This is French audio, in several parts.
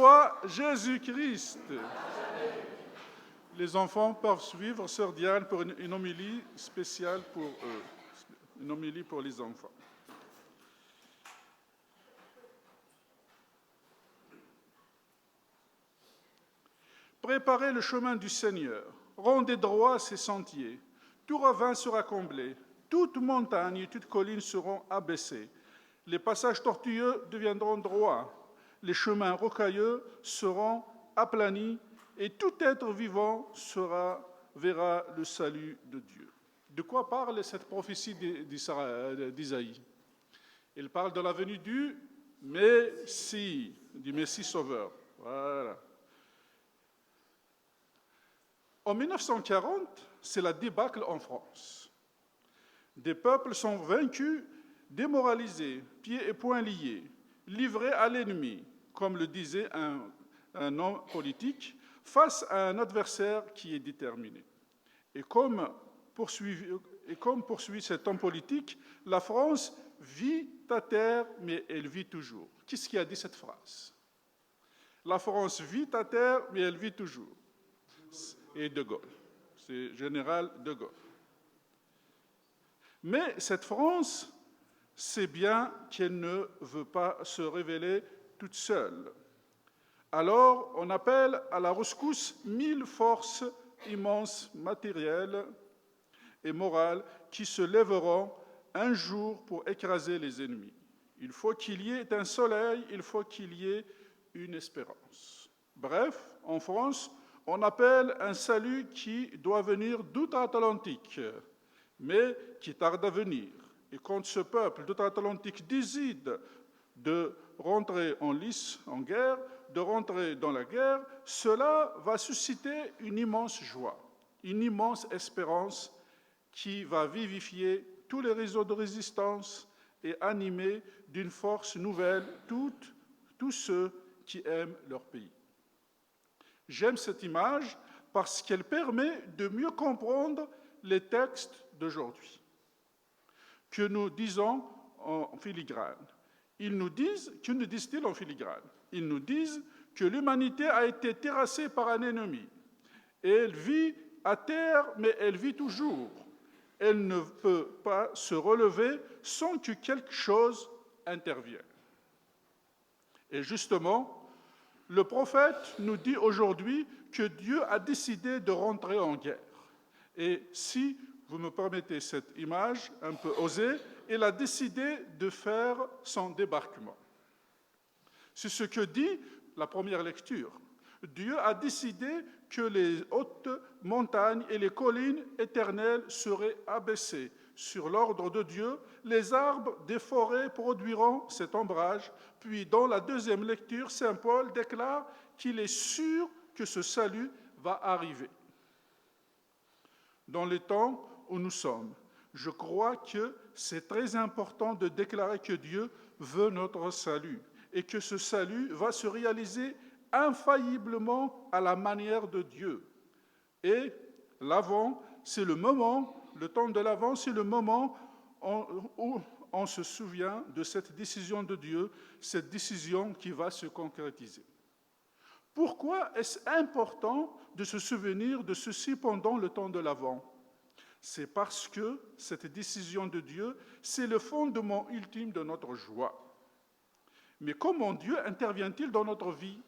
Toi, Jésus-Christ. Les enfants peuvent suivre Sœur Diane pour une homélie spéciale pour eux, une homélie pour les enfants. Préparez le chemin du Seigneur, rendez droit ses sentiers. Tout ravin sera comblé, toute montagne et toute colline seront abaissées. Les passages tortueux deviendront droits, les chemins rocailleux seront aplanis, et tout être vivant verra le salut de Dieu. De quoi parle cette prophétie d'Isaïe? Il parle de la venue du Messie Sauveur. Voilà. En 1940, c'est la débâcle en France. Des peuples sont vaincus, démoralisés, pieds et poings liés, livrés à l'ennemi, comme le disait un homme politique, face à un adversaire qui est déterminé. Et comme poursuit cet homme politique, la France vit à terre, mais elle vit toujours. Qu'est-ce qui a dit cette phrase? La France vit à terre, mais elle vit toujours. Et De Gaulle, c'est général De Gaulle. Mais cette France sait bien qu'elle ne veut pas se révéler toute seule. Alors, on appelle à la rescousse 1000 forces immenses, matérielles et morales, qui se lèveront un jour pour écraser les ennemis. Il faut qu'il y ait un soleil, il faut qu'il y ait une espérance. Bref, en France, on appelle un salut qui doit venir d'outre-Atlantique, mais qui tarde à venir. Et quand ce peuple d'outre-Atlantique décide de rentrer en lice, en guerre, de rentrer dans la guerre, cela va susciter une immense joie, une immense espérance qui va vivifier tous les réseaux de résistance et animer d'une force nouvelle tous ceux qui aiment leur pays. J'aime cette image parce qu'elle permet de mieux comprendre les textes d'aujourd'hui, que nous disons en filigrane. Que nous disent-ils en filigrane? Ils nous disent que l'humanité a été terrassée par un ennemi. Et elle vit à terre, mais elle vit toujours. Elle ne peut pas se relever sans que quelque chose intervienne. Et justement, le prophète nous dit aujourd'hui que Dieu a décidé de rentrer en guerre. Et si vous me permettez cette image un peu osée, il a décidé de faire son débarquement. C'est ce que dit la première lecture. Dieu a décidé que les hautes montagnes et les collines éternelles seraient abaissées. Sur l'ordre de Dieu, les arbres des forêts produiront cet ombrage. Puis, dans la deuxième lecture, saint Paul déclare qu'il est sûr que ce salut va arriver. Dans les temps où nous sommes, je crois que c'est très important de déclarer que Dieu veut notre salut et que ce salut va se réaliser infailliblement à la manière de Dieu. Et l'Avent, c'est le moment, le temps de l'Avent, c'est le moment où on se souvient de cette décision de Dieu, cette décision qui va se concrétiser. Pourquoi est-ce important de se souvenir de ceci pendant le temps de l'Avent? C'est parce que cette décision de Dieu, c'est le fondement ultime de notre joie. Mais comment Dieu intervient-il dans notre vie?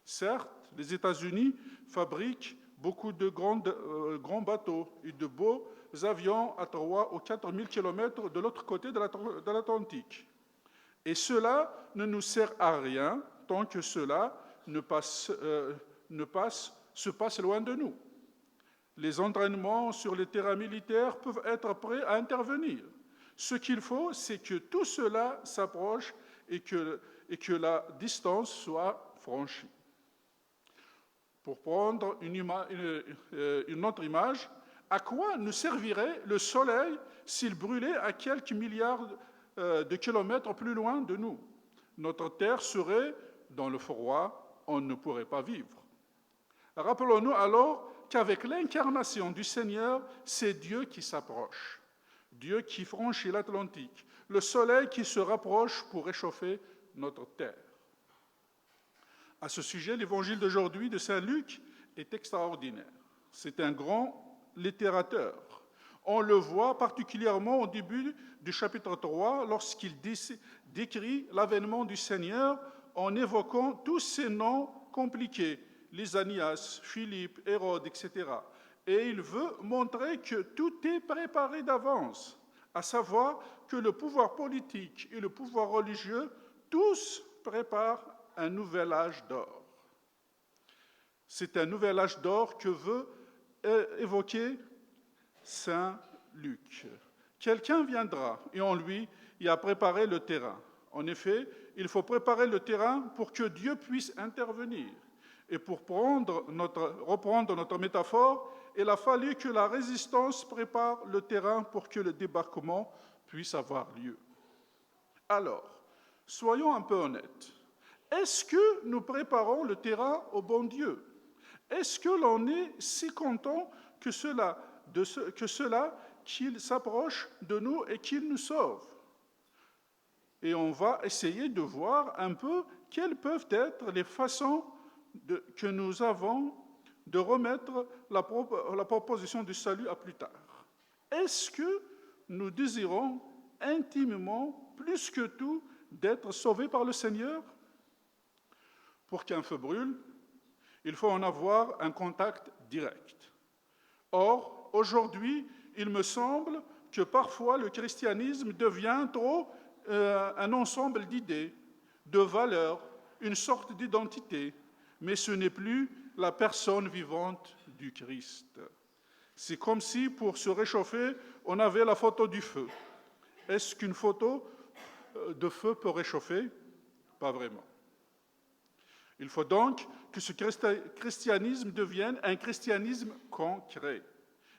Certes, les États-Unis fabriquent beaucoup de grands bateaux et de beaux avions à 3 ou 4 000 km de l'autre côté de l'Atlantique. Et cela ne nous sert à rien tant que cela se passe loin de nous. Les entraînements sur les terrains militaires peuvent être prêts à intervenir. Ce qu'il faut, c'est que tout cela s'approche et que la distance soit franchie. Pour prendre une autre image, à quoi nous servirait le soleil s'il brûlait à quelques milliards de kilomètres plus loin de nous? Notre terre serait dans le froid, on ne pourrait pas vivre. Rappelons-nous alors qu'avec l'incarnation du Seigneur, c'est Dieu qui s'approche, Dieu qui franchit l'Atlantique, le soleil qui se rapproche pour réchauffer notre terre. À ce sujet, l'évangile d'aujourd'hui de Saint Luc est extraordinaire. C'est un grand littérateur. On le voit particulièrement au début du chapitre 3 lorsqu'il décrit l'avènement du Seigneur en évoquant tous ces noms compliqués, Lysanias, Philippe, Hérode, etc. Et il veut montrer que tout est préparé d'avance, à savoir que le pouvoir politique et le pouvoir religieux, tous préparent un nouvel âge d'or. C'est un nouvel âge d'or que veut évoquer Saint Luc. Quelqu'un viendra et en lui y a préparé le terrain. En effet, il faut préparer le terrain pour que Dieu puisse intervenir. Et pour reprendre notre métaphore, il a fallu que la résistance prépare le terrain pour que le débarquement puisse avoir lieu. Alors, soyons un peu honnêtes. Est-ce que nous préparons le terrain au bon Dieu? Est-ce que l'on est si content que cela qu'il s'approche de nous et qu'il nous sauve? Et on va essayer de voir un peu quelles peuvent être les façons que nous avons de remettre la proposition du salut à plus tard. Est-ce que nous désirons intimement, plus que tout, d'être sauvés par le Seigneur? Pour qu'un feu brûle, il faut en avoir un contact direct. Or, aujourd'hui, il me semble que parfois le christianisme devient trop un ensemble d'idées, de valeurs, une sorte d'identité, mais ce n'est plus la personne vivante du Christ. C'est comme si, pour se réchauffer, on avait la photo du feu. Est-ce qu'une photo de feu peut réchauffer? Pas vraiment. Il faut donc que ce christianisme devienne un christianisme concret.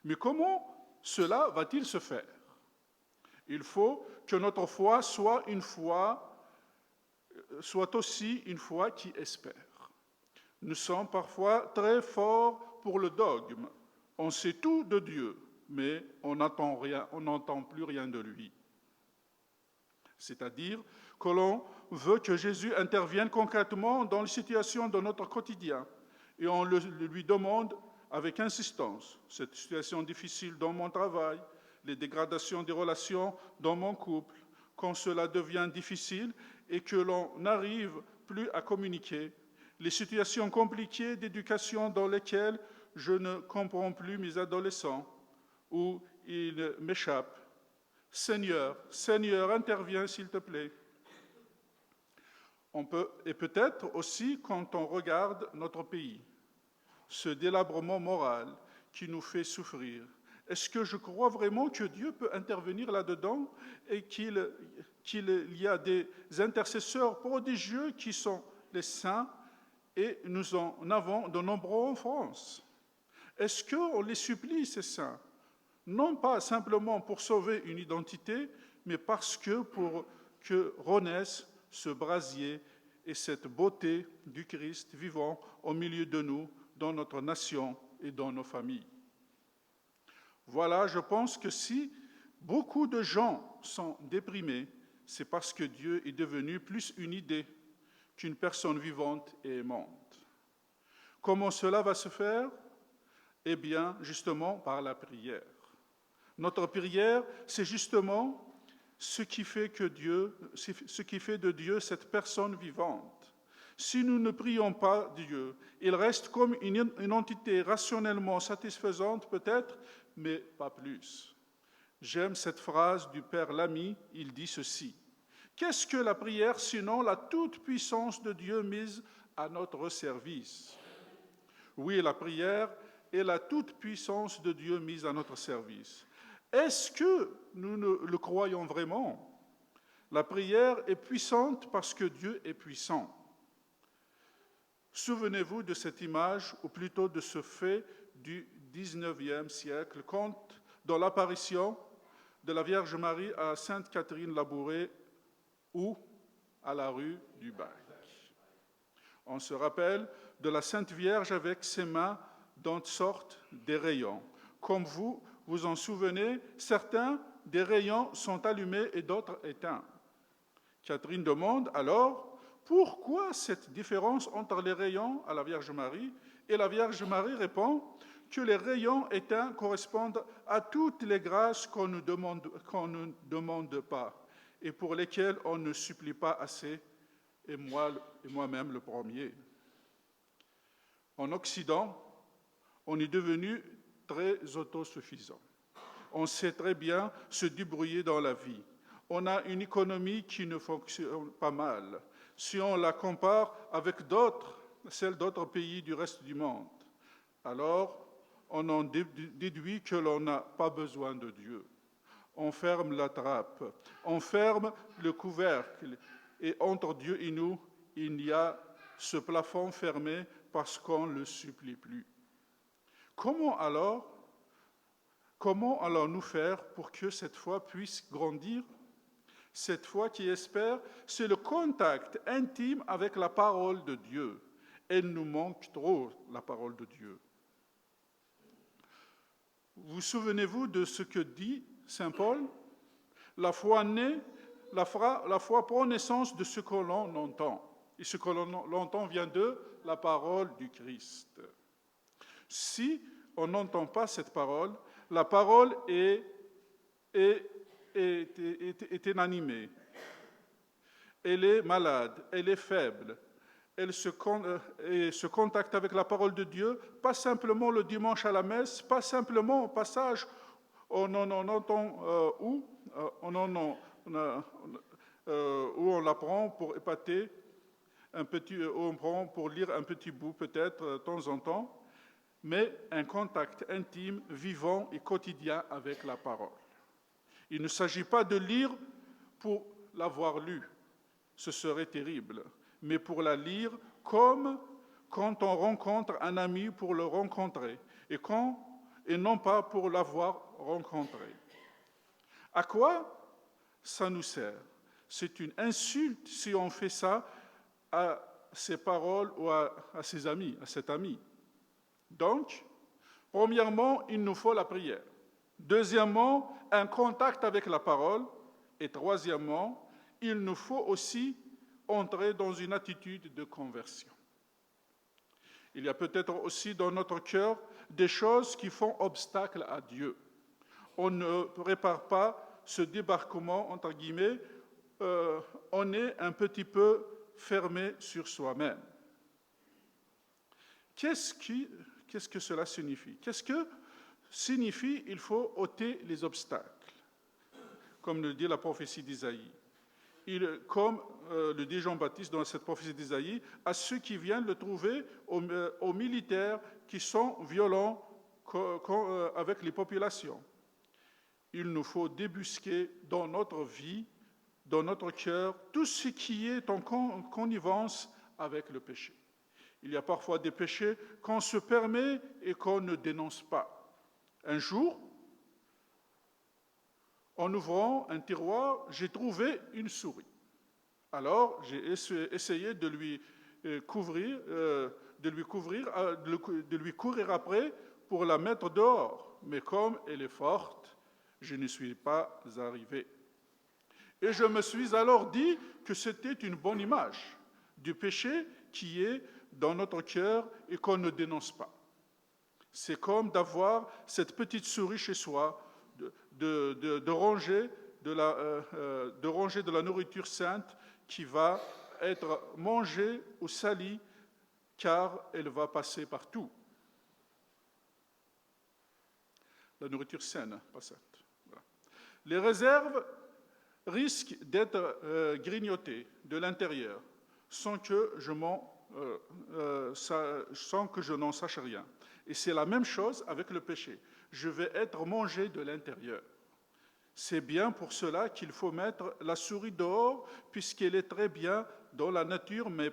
Mais comment cela va-t-il se faire? Il faut que notre foi soit aussi une foi qui espère. Nous sommes parfois très forts pour le dogme. On sait tout de Dieu, mais on n'entend plus rien de lui. C'est-à-dire que l'on veut que Jésus intervienne concrètement dans les situations de notre quotidien et on lui demande avec insistance, cette situation difficile dans mon travail, les dégradations des relations dans mon couple, quand cela devient difficile et que l'on n'arrive plus à communiquer, les situations compliquées d'éducation dans lesquelles je ne comprends plus mes adolescents ou ils m'échappent. Seigneur, interviens s'il te plaît. Et peut-être aussi quand on regarde notre pays, ce délabrement moral qui nous fait souffrir. Est-ce que je crois vraiment que Dieu peut intervenir là-dedans et qu'il y a des intercesseurs prodigieux qui sont les saints et nous en avons de nombreux en France? Est-ce qu'on les supplie, ces saints? Non pas simplement pour sauver une identité, mais parce que pour que renaisse ce brasier et cette beauté du Christ vivant au milieu de nous, dans notre nation et dans nos familles. Voilà, je pense que si beaucoup de gens sont déprimés, c'est parce que Dieu est devenu plus une idée qu'une personne vivante et aimante. Comment cela va se faire? Eh bien, justement, par la prière. Notre prière, c'est justement ce qui fait de Dieu cette personne vivante. Si nous ne prions pas Dieu, il reste comme une entité rationnellement satisfaisante peut-être, mais pas plus. J'aime cette phrase du Père Lamy, il dit ceci. Qu'est-ce que la prière sinon la toute-puissance de Dieu mise à notre service? Oui, la prière est la toute-puissance de Dieu mise à notre service. Est-ce que nous le croyons vraiment? La prière est puissante parce que Dieu est puissant. Souvenez-vous de cette image, ou plutôt de ce fait du XIXe siècle, dans l'apparition de la Vierge Marie à Sainte Catherine Labouré ou à la rue du Bac. On se rappelle de la Sainte Vierge avec ses mains dont sortent des rayons. Comme vous vous en souvenez, certains des rayons sont allumés et d'autres éteints. Catherine demande alors pourquoi cette différence entre les rayons à la Vierge Marie? Et la Vierge Marie répond que les rayons éteints correspondent à toutes les grâces qu'on ne demande pas et pour lesquelles on ne supplie pas assez, et moi-même le premier. En Occident, on est devenu très autosuffisant. On sait très bien se débrouiller dans la vie. On a une économie qui ne fonctionne pas mal si on la compare avec celles d'autres pays du reste du monde. Alors, on en déduit que l'on n'a pas besoin de Dieu. On ferme la trappe, on ferme le couvercle, et entre Dieu et nous, il y a ce plafond fermé parce qu'on ne le supplie plus. Comment allons-nous faire pour que cette foi puisse grandir? Cette foi qui espère, c'est le contact intime avec la parole de Dieu. Elle nous manque trop, la parole de Dieu. Vous souvenez-vous de ce que dit Saint Paul? La foi prend naissance de ce que l'on entend. Et ce que l'on entend vient de la parole du Christ. Si on n'entend pas cette parole, la parole est inanimée. Elle est malade, elle est faible. Elle se contacte avec la parole de Dieu, pas simplement le dimanche à la messe, pas simplement au passage où on l'apprend pour épater, on prend pour lire un petit bout peut-être de temps en temps, mais un contact intime, vivant et quotidien avec la parole. Il ne s'agit pas de lire pour l'avoir lu, ce serait terrible, mais pour la lire comme quand on rencontre un ami pour le rencontrer, et non pas pour l'avoir rencontré. À quoi ça nous sert? C'est une insulte si on fait ça à ses paroles ou à ses amis, à cet ami. Donc, premièrement, il nous faut la prière. Deuxièmement, un contact avec la parole. Et troisièmement, il nous faut aussi entrer dans une attitude de conversion. Il y a peut-être aussi dans notre cœur des choses qui font obstacle à Dieu. On ne prépare pas ce débarquement, entre guillemets, on est un petit peu fermé sur soi-même. Qu'est-ce que cela signifie? Qu'est-ce que signifie il faut ôter les obstacles? Comme le dit la prophétie d'Isaïe. Comme le dit Jean-Baptiste dans cette prophétie d'Isaïe, à ceux qui viennent le trouver, aux militaires qui sont violents avec les populations. Il nous faut débusquer dans notre vie, dans notre cœur, tout ce qui est en connivence avec le péché. Il y a parfois des péchés qu'on se permet et qu'on ne dénonce pas. Un jour, en ouvrant un tiroir, j'ai trouvé une souris. Alors, j'ai essayé de lui courir après pour la mettre dehors. Mais comme elle est forte, je n'y suis pas arrivé. Et je me suis alors dit que c'était une bonne image du péché qui est dans notre cœur et qu'on ne dénonce pas. C'est comme d'avoir cette petite souris chez soi, de ranger de la nourriture sainte qui va être mangée ou salie, car elle va passer partout. La nourriture saine, pas sainte. Voilà. Les réserves risquent d'être grignotées de l'intérieur sans que je n'en sache rien. Et c'est la même chose avec le péché. Je vais être mangé de l'intérieur. C'est bien pour cela qu'il faut mettre la souris dehors, puisqu'elle est très bien dans la nature, mais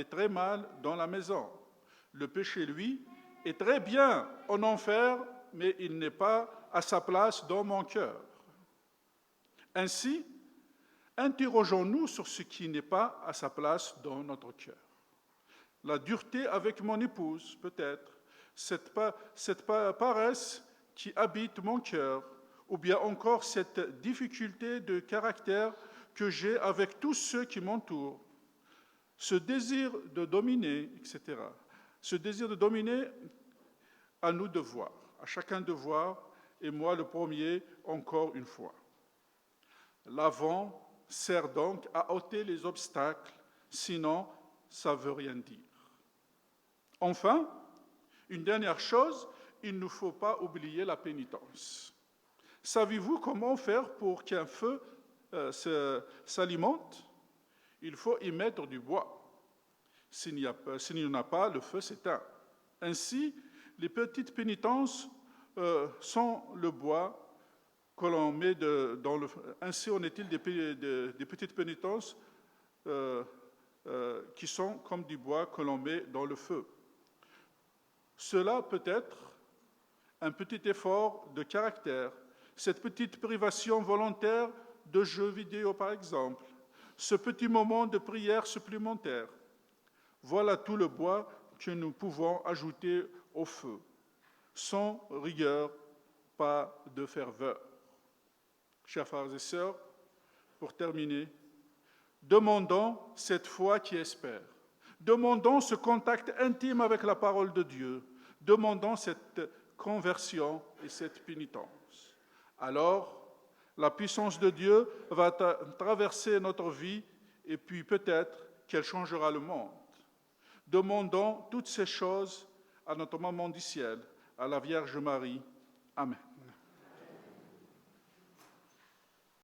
très mal dans la maison. Le péché, lui, est très bien en enfer, mais il n'est pas à sa place dans mon cœur. Ainsi, interrogeons-nous sur ce qui n'est pas à sa place dans notre cœur. La dureté avec mon épouse, peut-être, cette paresse qui habite mon cœur, ou bien encore cette difficulté de caractère que j'ai avec tous ceux qui m'entourent. ce désir de dominer, etc. Ce désir de dominer, à nous de voir, à chacun de voir, et moi le premier, encore une fois. L'avant sert donc à ôter les obstacles, sinon ça ne veut rien dire. Enfin, une dernière chose, il ne faut pas oublier la pénitence. Savez-vous comment faire pour qu'un feu s'alimente? Il faut y mettre du bois. S'il n'y en a pas, le feu s'éteint. Ainsi, les petites pénitences sont le bois que l'on met dans le feu. Ainsi en est-il des petites pénitences qui sont comme du bois que l'on met dans le feu. Cela peut être un petit effort de caractère, cette petite privation volontaire de jeux vidéo par exemple, ce petit moment de prière supplémentaire. Voilà tout le bois que nous pouvons ajouter au feu, sans rigueur, pas de ferveur. Chers frères et sœurs, pour terminer, demandons cette foi qui espère. Demandons ce contact intime avec la parole de Dieu. Demandons cette conversion et cette pénitence. Alors, la puissance de Dieu va traverser notre vie et puis peut-être qu'elle changera le monde. Demandons toutes ces choses à notre Maman du ciel, à la Vierge Marie. Amen.